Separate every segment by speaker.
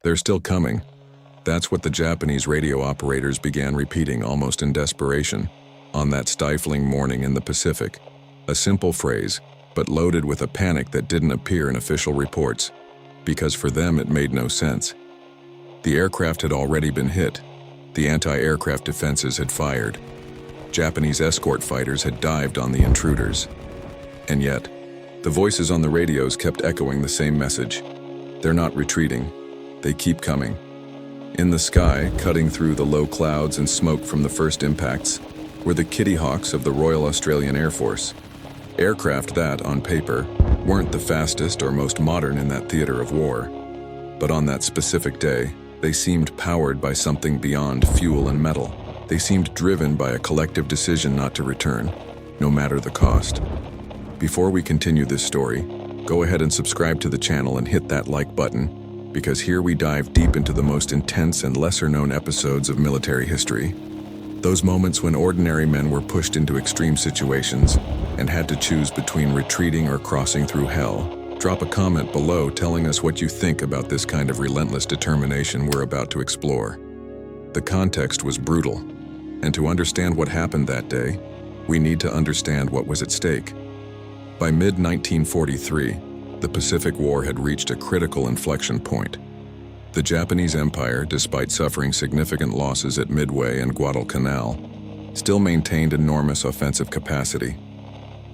Speaker 1: They're still coming. That's what the Japanese radio operators began repeating almost in desperation on that stifling morning in the Pacific. A simple phrase, but loaded with a panic that didn't appear in official reports, because for them it made no sense. The aircraft had already been hit. The anti-aircraft defenses had fired. Japanese escort fighters had dived on the intruders. And yet, the voices on the radios kept echoing the same message. They're not retreating. They keep coming. In the sky, cutting through the low clouds and smoke from the first impacts, were the Kittyhawks of the Royal Australian Air Force. Aircraft that, on paper, weren't the fastest or most modern in that theater of war. But on that specific day, they seemed powered by something beyond fuel and metal. They seemed driven by a collective decision not to return, no matter the cost. Before we continue this story, go ahead and subscribe to the channel and hit that like button, because here we dive deep into the most intense and lesser-known episodes of military history. Those moments when ordinary men were pushed into extreme situations and had to choose between retreating or crossing through hell. Drop a comment below telling us what you think about this kind of relentless determination we're about to explore. The context was brutal, and to understand what happened that day, we need to understand what was at stake. By mid-1943, the Pacific War had reached a critical inflection point. The Japanese Empire, despite suffering significant losses at Midway and Guadalcanal, still maintained enormous offensive capacity.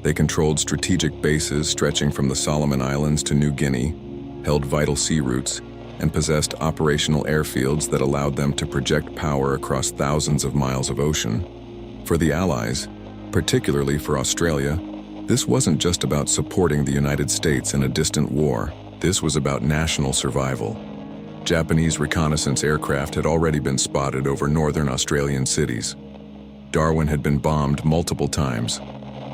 Speaker 1: They controlled strategic bases stretching from the Solomon Islands to New Guinea, held vital sea routes, and possessed operational airfields that allowed them to project power across thousands of miles of ocean. For the Allies, particularly for Australia, this wasn't just about supporting the United States in a distant war. This was about national survival. Japanese reconnaissance aircraft had already been spotted over northern Australian cities. Darwin had been bombed multiple times.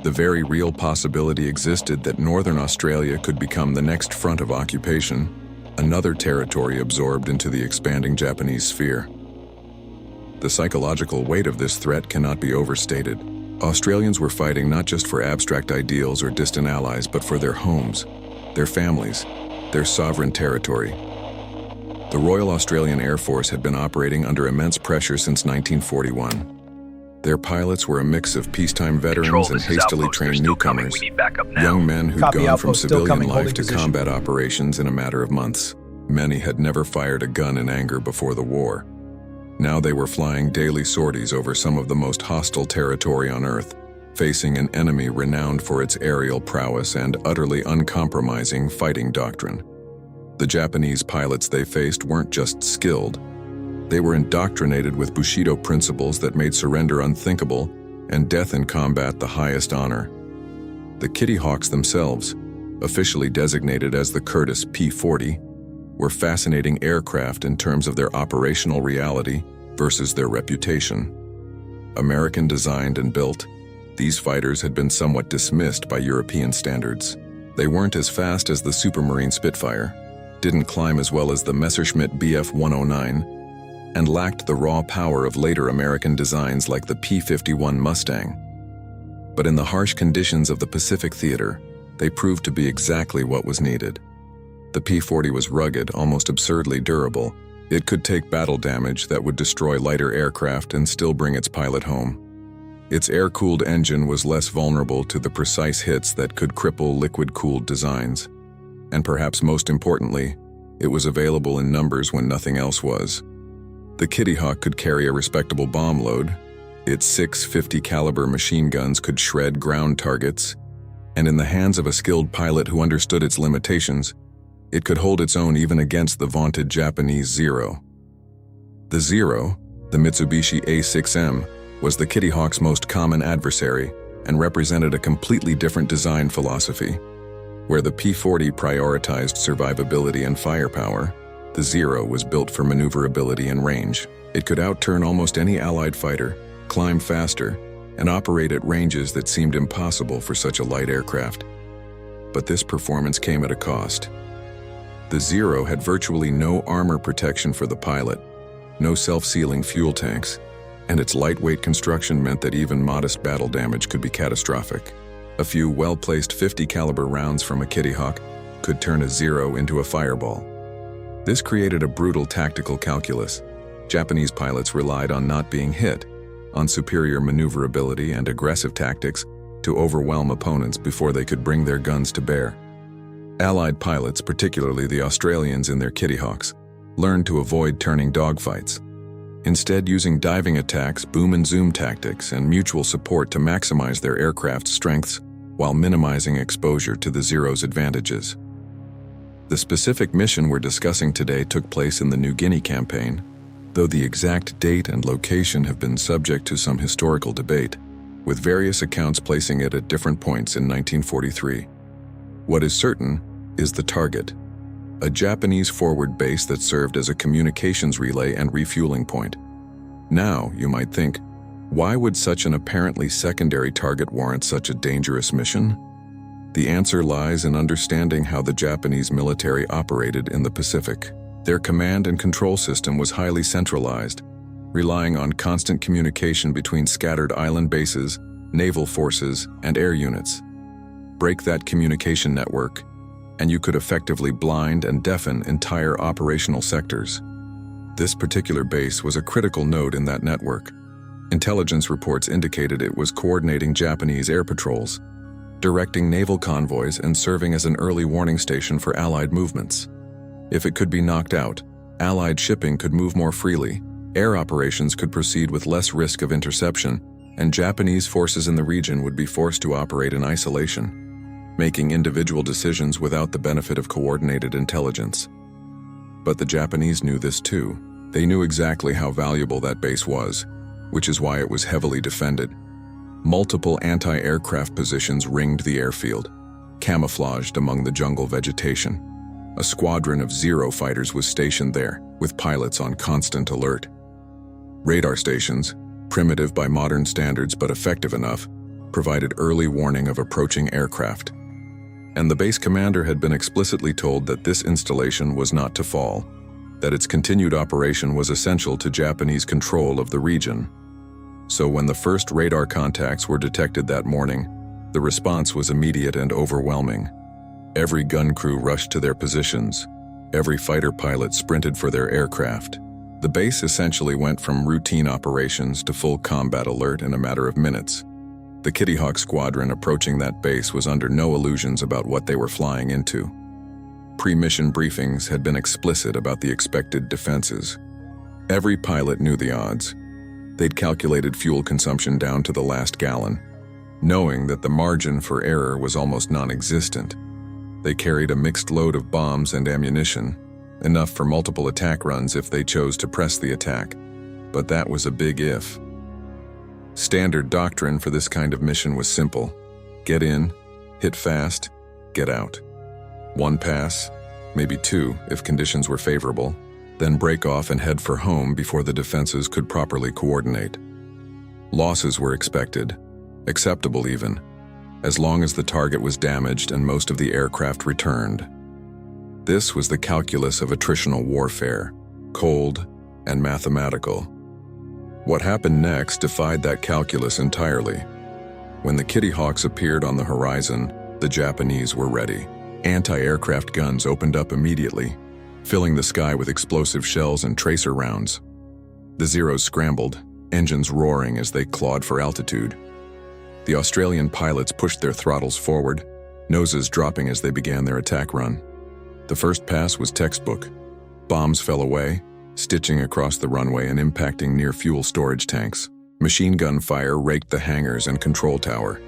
Speaker 1: The very real possibility existed that northern Australia could become the next front of occupation, another territory absorbed into the expanding Japanese sphere. The psychological weight of this threat cannot be overstated. Australians were fighting not just for abstract ideals or distant allies, but for their homes, their families, their sovereign territory. The Royal Australian Air Force had been operating under immense pressure since 1941. Their pilots were a mix of peacetime veterans and hastily trained newcomers, young men who'd gone from civilian life to combat operations in a matter of months. Many had never fired a gun in anger before the war. Now they were flying daily sorties over some of the most hostile territory on Earth, facing an enemy renowned for its aerial prowess and utterly uncompromising fighting doctrine. The Japanese pilots they faced weren't just skilled. They were indoctrinated with Bushido principles that made surrender unthinkable and death in combat the highest honor. The Kittyhawks themselves, officially designated as the Curtiss P-40, were fascinating aircraft in terms of their operational reality versus their reputation. American designed and built, these fighters had been somewhat dismissed by European standards. They weren't as fast as the Supermarine Spitfire, didn't climb as well as the Messerschmitt Bf-109, and lacked the raw power of later American designs like the P-51 Mustang. But in the harsh conditions of the Pacific theater, they proved to be exactly what was needed. The P-40 was rugged, almost absurdly durable. It could take battle damage that would destroy lighter aircraft and still bring its pilot home. Its air-cooled engine was less vulnerable to the precise hits that could cripple liquid-cooled designs. And perhaps most importantly, it was available in numbers when nothing else was. The Kittyhawk could carry a respectable bomb load. Its 650 caliber machine guns could shred ground targets, and in the hands of a skilled pilot who understood its limitations, it could hold its own even against the vaunted Japanese Zero. The Zero, the Mitsubishi A6M, was the Kittyhawk's most common adversary and represented a completely different design philosophy. Where the P-40 prioritized survivability and firepower, the Zero was built for maneuverability and range. It could outturn almost any Allied fighter, climb faster, and operate at ranges that seemed impossible for such a light aircraft. But this performance came at a cost. The Zero had virtually no armor protection for the pilot, no self-sealing fuel tanks, and its lightweight construction meant that even modest battle damage could be catastrophic. A few well-placed 50 caliber rounds from a Kittyhawk could turn a Zero into a fireball. This created a brutal tactical calculus. Japanese pilots relied on not being hit, on superior maneuverability and aggressive tactics to overwhelm opponents before they could bring their guns to bear. Allied pilots, particularly the Australians in their Kittyhawks, learned to avoid turning dogfights, instead using diving attacks, boom and zoom tactics, and mutual support to maximize their aircraft's strengths while minimizing exposure to the Zero's advantages. The specific mission we're discussing today took place in the New Guinea campaign, though the exact date and location have been subject to some historical debate, with various accounts placing it at different points in 1943. What is certain is the target, a Japanese forward base that served as a communications relay and refueling point. Now, you might think, why would such an apparently secondary target warrant such a dangerous mission? The answer lies in understanding how the Japanese military operated in the Pacific. Their command and control system was highly centralized, relying on constant communication between scattered island bases, naval forces, and air units. Break that communication network, and you could effectively blind and deafen entire operational sectors. This particular base was a critical node in that network. Intelligence reports indicated it was coordinating Japanese air patrols, directing naval convoys, and serving as an early warning station for Allied movements. If it could be knocked out, Allied shipping could move more freely, air operations could proceed with less risk of interception, and Japanese forces in the region would be forced to operate in isolation, making individual decisions without the benefit of coordinated intelligence. But the Japanese knew this too. They knew exactly how valuable that base was, which is why it was heavily defended. Multiple anti-aircraft positions ringed the airfield, camouflaged among the jungle vegetation. A squadron of Zero fighters was stationed there, with pilots on constant alert. Radar stations, primitive by modern standards but effective enough, provided early warning of approaching aircraft. And the base commander had been explicitly told that this installation was not to fall, that its continued operation was essential to Japanese control of the region. So when the first radar contacts were detected that morning, the response was immediate and overwhelming. Every gun crew rushed to their positions. Every fighter pilot sprinted for their aircraft. The base essentially went from routine operations to full combat alert in a matter of minutes. The Kittyhawk squadron approaching that base was under no illusions about what they were flying into. Pre-mission briefings had been explicit about the expected defenses. Every pilot knew the odds. They'd calculated fuel consumption down to the last gallon, knowing that the margin for error was almost non-existent. They carried a mixed load of bombs and ammunition, enough for multiple attack runs if they chose to press the attack. But that was a big if. Standard doctrine for this kind of mission was simple. Get in, hit fast, get out. One pass, maybe two if conditions were favorable, then break off and head for home before the defenses could properly coordinate. Losses were expected, acceptable even, as long as the target was damaged and most of the aircraft returned. This was the calculus of attritional warfare, cold and mathematical. What happened next defied that calculus entirely. When the Kittyhawks appeared on the horizon, the Japanese were ready. Anti-aircraft guns opened up immediately, filling the sky with explosive shells and tracer rounds. The Zeros scrambled, engines roaring as they clawed for altitude. The Australian pilots pushed their throttles forward, noses dropping as they began their attack run. The first pass was textbook. Bombs fell away, stitching across the runway and impacting near fuel storage tanks. Machine gun fire raked the hangars and control tower.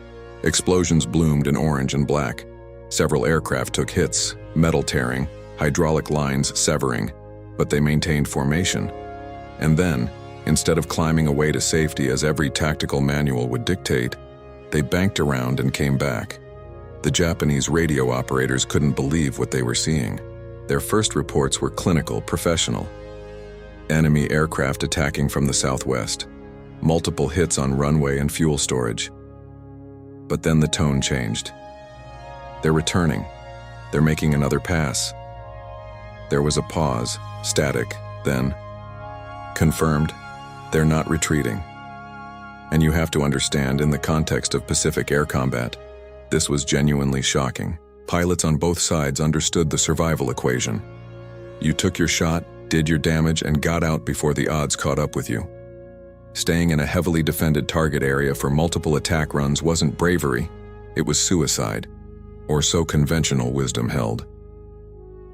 Speaker 1: Explosions bloomed in orange and black. Several aircraft took hits, metal tearing, hydraulic lines severing, but they maintained formation. And then, instead of climbing away to safety as every tactical manual would dictate, they banked around and came back. The Japanese radio operators couldn't believe what they were seeing. Their first reports were clinical, professional. Enemy aircraft attacking from the southwest. Multiple hits on runway and fuel storage. But then the tone changed. They're returning. They're making another pass. There was a pause, static, then, confirmed, they're not retreating. And you have to understand, in the context of Pacific air combat, this was genuinely shocking. Pilots on both sides understood the survival equation. You took your shot, did your damage, and got out before the odds caught up with you. Staying in a heavily defended target area for multiple attack runs wasn't bravery, it was suicide, or so conventional wisdom held.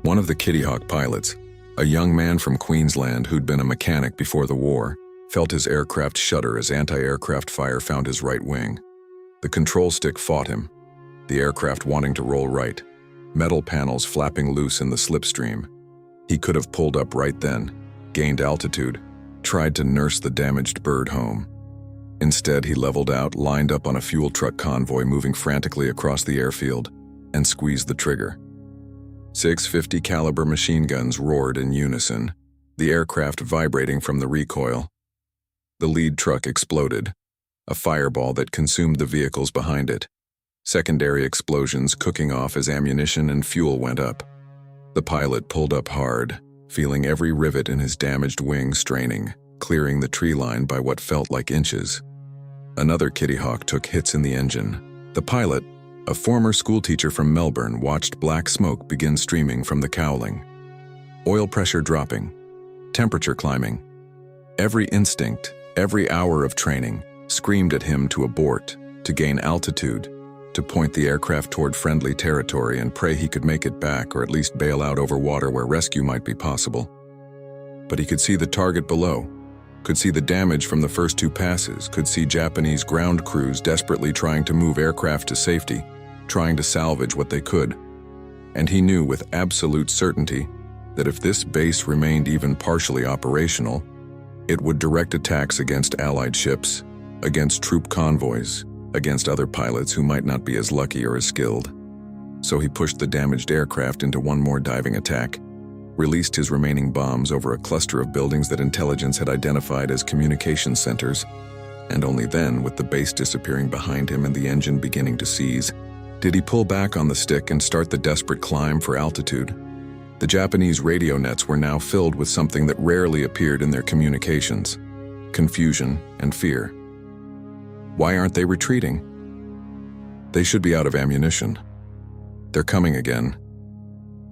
Speaker 1: One of the Kittyhawk pilots, a young man from Queensland who'd been a mechanic before the war, felt his aircraft shudder as anti-aircraft fire found his right wing. The control stick fought him, the aircraft wanting to roll right, metal panels flapping loose in the slipstream. He could have pulled up right then, gained altitude, tried to nurse the damaged bird home. Instead, he leveled out, lined up on a fuel truck convoy moving frantically across the airfield, and squeezed the trigger. 650 caliber machine guns roared in unison, the aircraft vibrating from the recoil. The lead truck exploded, a fireball that consumed the vehicles behind it. Secondary explosions cooking off as ammunition and fuel went up. The pilot pulled up hard, feeling every rivet in his damaged wing straining, clearing the tree line by what felt like inches. Another Kittyhawk took hits in the engine. The pilot, a former schoolteacher from Melbourne, watched black smoke begin streaming from the cowling. Oil pressure dropping, temperature climbing. Every instinct, every hour of training, screamed at him to abort, to gain altitude, to point the aircraft toward friendly territory and pray he could make it back or at least bail out over water where rescue might be possible. But he could see the target below, could see the damage from the first two passes, could see Japanese ground crews desperately trying to move aircraft to safety, trying to salvage what they could. And he knew with absolute certainty that if this base remained even partially operational, it would direct attacks against Allied ships, against troop convoys, against other pilots who might not be as lucky or as skilled. So he pushed the damaged aircraft into one more diving attack, released his remaining bombs over a cluster of buildings that intelligence had identified as communication centers, and only then, with the base disappearing behind him and the engine beginning to seize, did he pull back on the stick and start the desperate climb for altitude. The Japanese radio nets were now filled with something that rarely appeared in their communications: confusion and fear. Why aren't they retreating? They should be out of ammunition. They're coming again.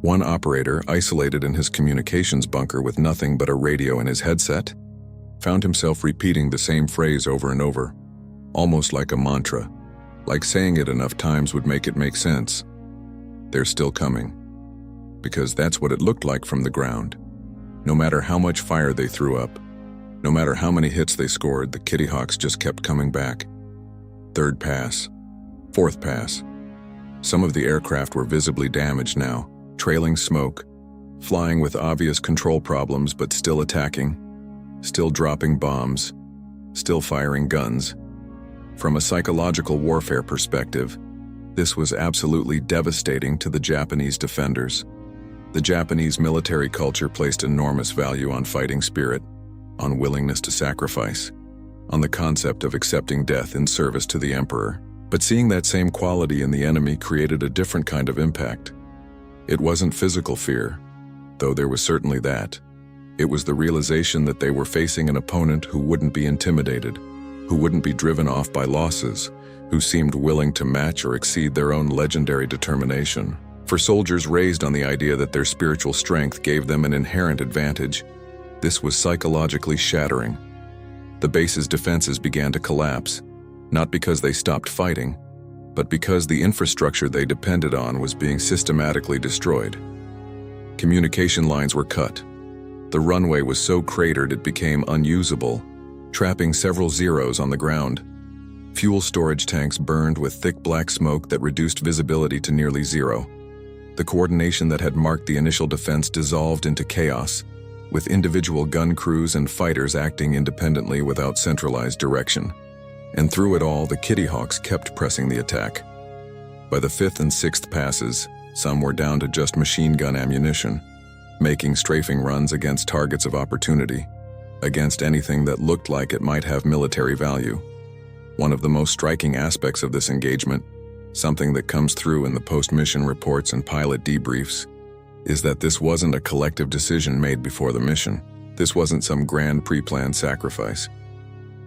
Speaker 1: One operator, isolated in his communications bunker with nothing but a radio in his headset, found himself repeating the same phrase over and over, almost like a mantra, like saying it enough times would make it make sense. They're still coming. Because that's what it looked like from the ground. No matter how much fire they threw up, no matter how many hits they scored, the Kittyhawks just kept coming back. Third pass, fourth pass. Some of the aircraft were visibly damaged now, trailing smoke, flying with obvious control problems but still attacking, still dropping bombs, still firing guns. From a psychological warfare perspective, this was absolutely devastating to the Japanese defenders. The Japanese military culture placed enormous value on fighting spirit, on willingness to sacrifice, on the concept of accepting death in service to the emperor. But seeing that same quality in the enemy created a different kind of impact. It wasn't physical fear, though there was certainly that. It was the realization that they were facing an opponent who wouldn't be intimidated, who wouldn't be driven off by losses, who seemed willing to match or exceed their own legendary determination. For soldiers raised on the idea that their spiritual strength gave them an inherent advantage, this was psychologically shattering. The base's defenses began to collapse, not because they stopped fighting, but because the infrastructure they depended on was being systematically destroyed. Communication lines were cut. The runway was so cratered it became unusable, trapping several zeros on the ground. Fuel storage tanks burned with thick black smoke that reduced visibility to nearly zero. The coordination that had marked the initial defense dissolved into chaos, with individual gun crews and fighters acting independently without centralized direction. And through it all, the Kittyhawks kept pressing the attack. By the fifth and sixth passes, some were down to just machine gun ammunition, making strafing runs against targets of opportunity, against anything that looked like it might have military value. One of the most striking aspects of this engagement, something that comes through in the post-mission reports and pilot debriefs, is that this wasn't a collective decision made before the mission. This wasn't some grand pre-planned sacrifice.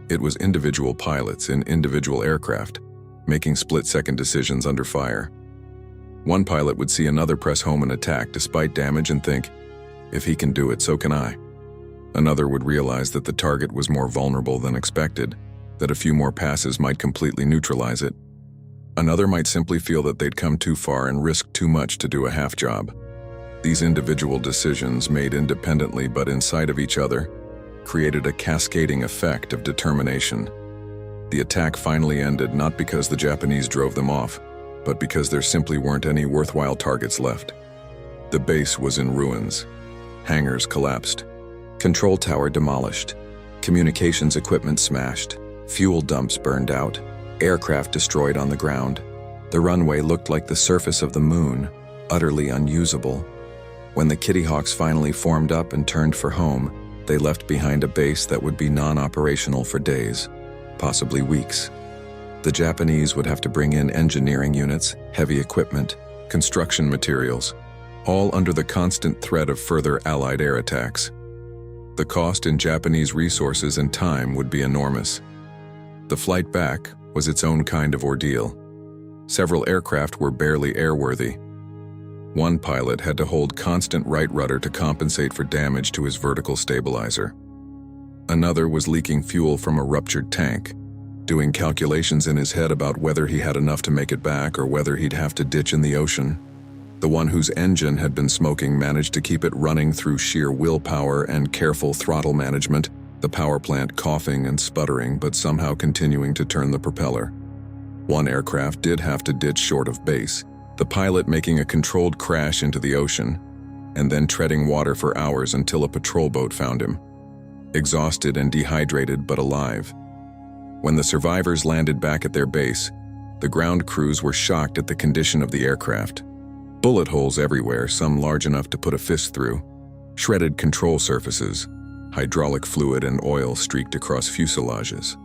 Speaker 1: It was individual pilots in individual aircraft, making split-second decisions under fire. One pilot would see another press home and attack despite damage and think, If he can do it, so can I. Another would realize that the target was more vulnerable than expected, that a few more passes might completely neutralize it. Another might simply feel that they'd come too far and risked too much to do a half job. These individual decisions, made independently but in sight of each other, created a cascading effect of determination. The attack finally ended not because the Japanese drove them off, but because there simply weren't any worthwhile targets left. The base was in ruins. Hangars collapsed. Control tower demolished. Communications equipment smashed. Fuel dumps burned out. Aircraft destroyed on the ground. The runway looked like the surface of the moon, utterly unusable. When the Kittyhawks finally formed up and turned for home, they left behind a base that would be non-operational for days, possibly weeks. The Japanese would have to bring in engineering units, heavy equipment, construction materials, all under the constant threat of further Allied air attacks. The cost in Japanese resources and time would be enormous. The flight back was its own kind of ordeal. Several aircraft were barely airworthy. One pilot had to hold constant right rudder to compensate for damage to his vertical stabilizer. Another was leaking fuel from a ruptured tank, doing calculations in his head about whether he had enough to make it back or whether he'd have to ditch in the ocean. The one whose engine had been smoking managed to keep it running through sheer willpower and careful throttle management, the power plant coughing and sputtering but somehow continuing to turn the propeller. One aircraft did have to ditch short of base, the pilot making a controlled crash into the ocean, and then treading water for hours until a patrol boat found him. Exhausted and dehydrated but alive. When the survivors landed back at their base, the ground crews were shocked at the condition of the aircraft. Bullet holes everywhere, some large enough to put a fist through. Shredded control surfaces. Hydraulic fluid and oil streaked across fuselages.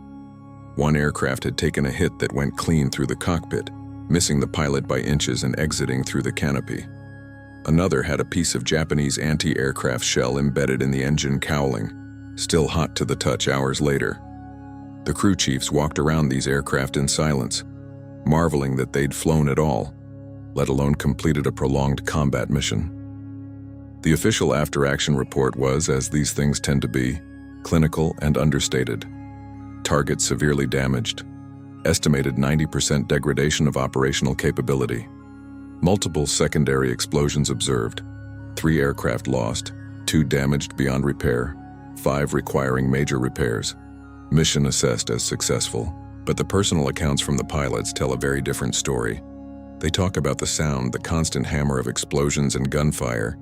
Speaker 1: One aircraft had taken a hit that went clean through the cockpit, missing the pilot by inches and exiting through the canopy. Another had a piece of Japanese anti-aircraft shell embedded in the engine cowling, still hot to the touch hours later. The crew chiefs walked around these aircraft in silence, marveling that they'd flown at all, let alone completed a prolonged combat mission. The official after-action report was, as these things tend to be, clinical and understated. Target severely damaged. Estimated 90% degradation of operational capability. Multiple secondary explosions observed. 3 aircraft lost, 2 damaged beyond repair, 5 requiring major repairs. Mission assessed as successful, but the personal accounts from the pilots tell a very different story. They talk about the sound, the constant hammer of explosions and gunfire.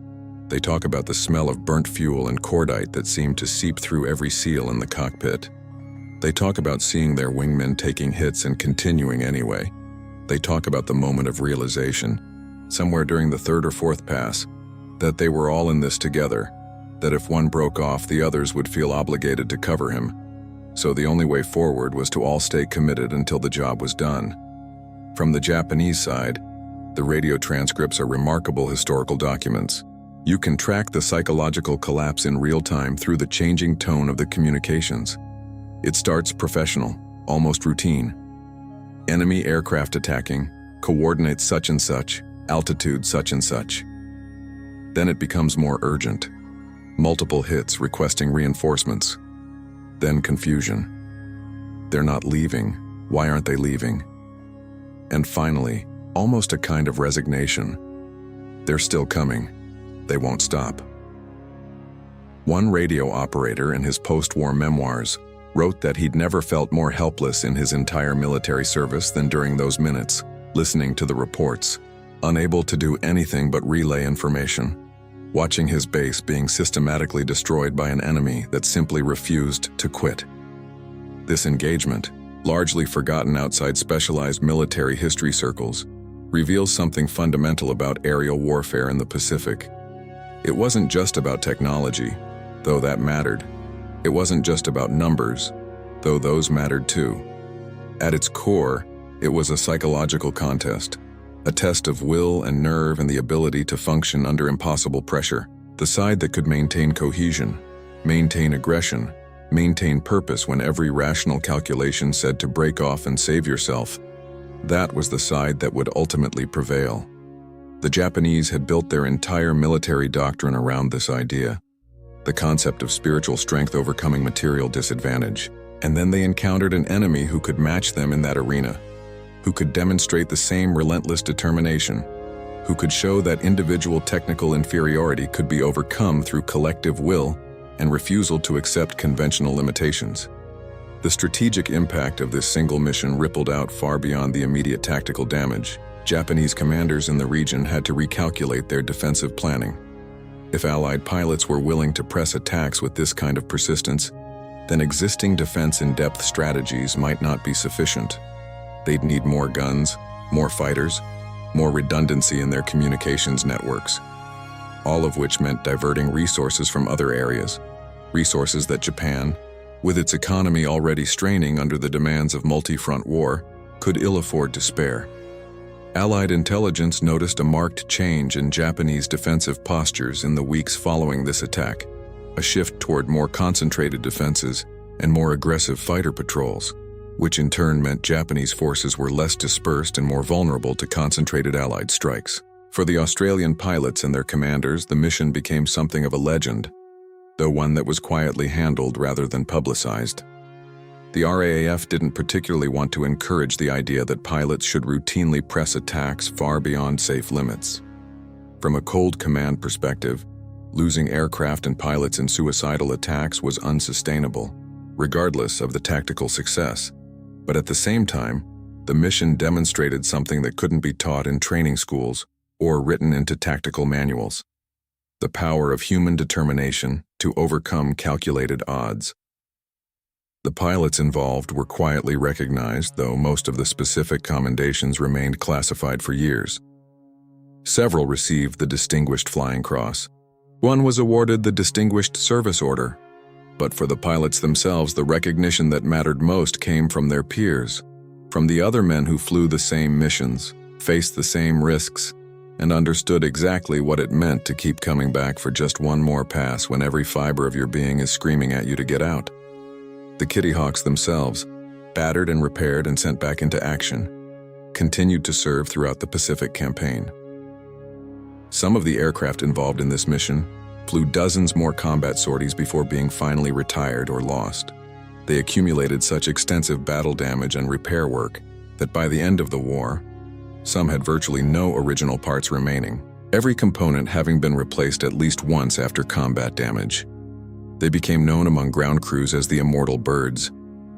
Speaker 1: They talk about the smell of burnt fuel and cordite that seemed to seep through every seal in the cockpit. They talk about seeing their wingmen taking hits and continuing anyway. They talk about the moment of realization, somewhere during the 3rd or 4th pass, that they were all in this together, that if one broke off, the others would feel obligated to cover him. So the only way forward was to all stay committed until the job was done. From the Japanese side, the radio transcripts are remarkable historical documents. You can track the psychological collapse in real time through the changing tone of the communications. It starts professional, almost routine. Enemy aircraft attacking, coordinates such and such, altitude such and such. Then it becomes more urgent. Multiple hits requesting reinforcements. Then confusion. They're not leaving. Why aren't they leaving? And finally, almost a kind of resignation. They're still coming. They won't stop. One radio operator in his post-war memoirs wrote that he'd never felt more helpless in his entire military service than during those minutes, listening to the reports, unable to do anything but relay information, watching his base being systematically destroyed by an enemy that simply refused to quit. This engagement, largely forgotten outside specialized military history circles, reveals something fundamental about aerial warfare in the Pacific. It wasn't just about technology, though that mattered. It wasn't just about numbers, though those mattered too. At its core, it was a psychological contest, a test of will and nerve and the ability to function under impossible pressure. The side that could maintain cohesion, maintain aggression, maintain purpose when every rational calculation said to break off and save yourself, that was the side that would ultimately prevail. The Japanese had built their entire military doctrine around this idea, the concept of spiritual strength overcoming material disadvantage. And then they encountered an enemy who could match them in that arena, who could demonstrate the same relentless determination, who could show that individual technical inferiority could be overcome through collective will and refusal to accept conventional limitations. The strategic impact of this single mission rippled out far beyond the immediate tactical damage. Japanese commanders in the region had to recalculate their defensive planning. If Allied pilots were willing to press attacks with this kind of persistence, then existing defense-in-depth strategies might not be sufficient. They'd need more guns, more fighters, more redundancy in their communications networks, all of which meant diverting resources from other areas, resources that Japan, with its economy already straining under the demands of multi-front war, could ill afford to spare. Allied intelligence noticed a marked change in Japanese defensive postures in the weeks following this attack, a shift toward more concentrated defenses and more aggressive fighter patrols, which in turn meant Japanese forces were less dispersed and more vulnerable to concentrated Allied strikes. For the Australian pilots and their commanders, the mission became something of a legend, though one that was quietly handled rather than publicized. The RAAF didn't particularly want to encourage the idea that pilots should routinely press attacks far beyond safe limits. From a cold command perspective, losing aircraft and pilots in suicidal attacks was unsustainable, regardless of the tactical success. But at the same time, the mission demonstrated something that couldn't be taught in training schools or written into tactical manuals: the power of human determination to overcome calculated odds. The pilots involved were quietly recognized, though most of the specific commendations remained classified for years. Several received the Distinguished Flying Cross. One was awarded the Distinguished Service Order. But for the pilots themselves, the recognition that mattered most came from their peers, from the other men who flew the same missions, faced the same risks, and understood exactly what it meant to keep coming back for just one more pass when every fiber of your being is screaming at you to get out. The Kittyhawks themselves, battered and repaired and sent back into action, continued to serve throughout the Pacific campaign. Some of the aircraft involved in this mission flew dozens more combat sorties before being finally retired or lost. They accumulated such extensive battle damage and repair work that by the end of the war, some had virtually no original parts remaining, every component having been replaced at least once after combat damage. They became known among ground crews as the immortal birds,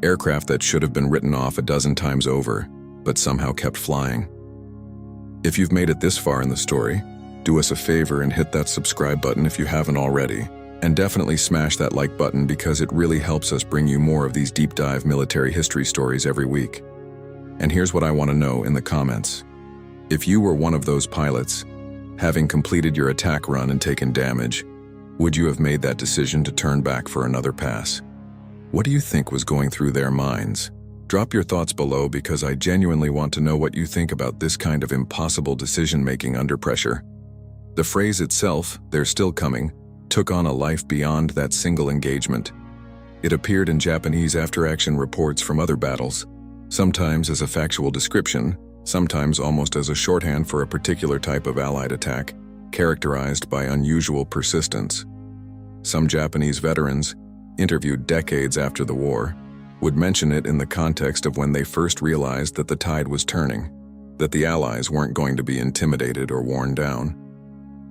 Speaker 1: aircraft that should have been written off a dozen times over, but somehow kept flying. If you've made it this far in the story, do us a favor and hit that subscribe button if you haven't already, and definitely smash that like button because it really helps us bring you more of these deep dive military history stories every week. And here's what I want to know in the comments. If you were one of those pilots, having completed your attack run and taken damage, would you have made that decision to turn back for another pass? What do you think was going through their minds? Drop your thoughts below because I genuinely want to know what you think about this kind of impossible decision-making under pressure. The phrase itself, "they're still coming," took on a life beyond that single engagement. It appeared in Japanese after-action reports from other battles, sometimes as a factual description, sometimes almost as a shorthand for a particular type of Allied attack, characterized by unusual persistence. Some Japanese veterans, interviewed decades after the war, would mention it in the context of when they first realized that the tide was turning, that the Allies weren't going to be intimidated or worn down,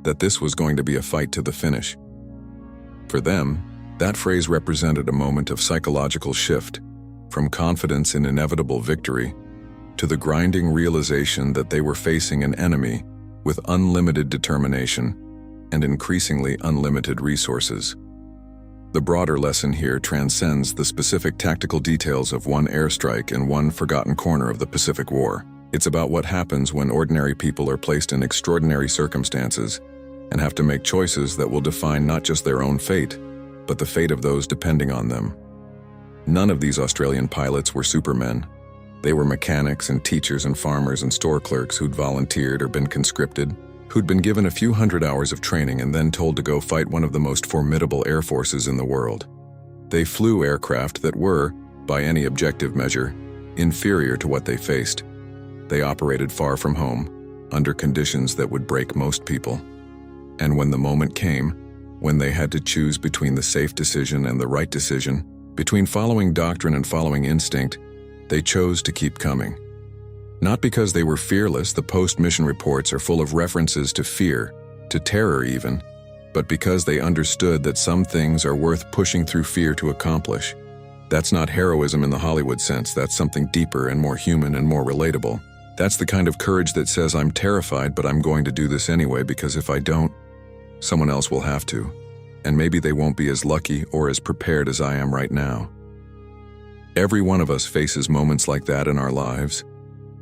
Speaker 1: that this was going to be a fight to the finish. For them, that phrase represented a moment of psychological shift, from confidence in inevitable victory to the grinding realization that they were facing an enemy with unlimited determination and increasingly unlimited resources. The broader lesson here transcends the specific tactical details of one airstrike in one forgotten corner of the Pacific War. It's about what happens when ordinary people are placed in extraordinary circumstances and have to make choices that will define not just their own fate, but the fate of those depending on them. None of these Australian pilots were supermen. They were mechanics and teachers and farmers and store clerks who'd volunteered or been conscripted, who'd been given a few hundred hours of training and then told to go fight one of the most formidable air forces in the world. They flew aircraft that were, by any objective measure, inferior to what they faced. They operated far from home, under conditions that would break most people. And when the moment came, when they had to choose between the safe decision and the right decision, between following doctrine and following instinct, they chose to keep coming. Not because they were fearless, the post-mission reports are full of references to fear, to terror even, but because they understood that some things are worth pushing through fear to accomplish. That's not heroism in the Hollywood sense, that's something deeper and more human and more relatable. That's the kind of courage that says, I'm terrified, but I'm going to do this anyway, because if I don't, someone else will have to. And maybe they won't be as lucky or as prepared as I am right now. Every one of us faces moments like that in our lives.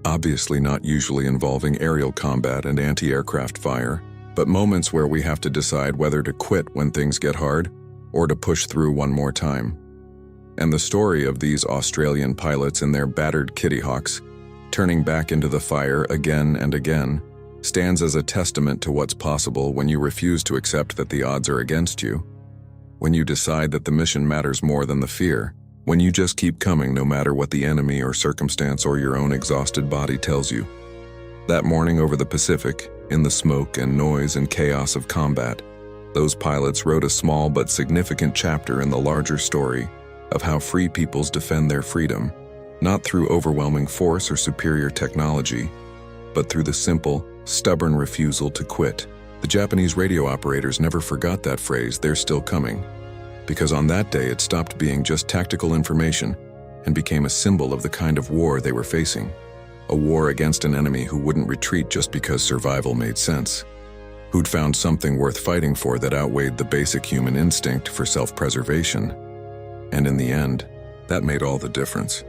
Speaker 1: Obviously not usually involving aerial combat and anti-aircraft fire, but moments where we have to decide whether to quit when things get hard or to push through one more time. And the story of these Australian pilots and their battered Kittyhawks, turning back into the fire again and again, stands as a testament to what's possible when you refuse to accept that the odds are against you, when you decide that the mission matters more than the fear, when you just keep coming no matter what the enemy or circumstance or your own exhausted body tells you. That morning over the Pacific, in the smoke and noise and chaos of combat, those pilots wrote a small but significant chapter in the larger story of how free peoples defend their freedom, not through overwhelming force or superior technology, but through the simple, stubborn refusal to quit. The Japanese radio operators never forgot that phrase, "They're still coming," because on that day it stopped being just tactical information and became a symbol of the kind of war they were facing. A war against an enemy who wouldn't retreat just because survival made sense, who'd found something worth fighting for that outweighed the basic human instinct for self-preservation. And in the end, that made all the difference.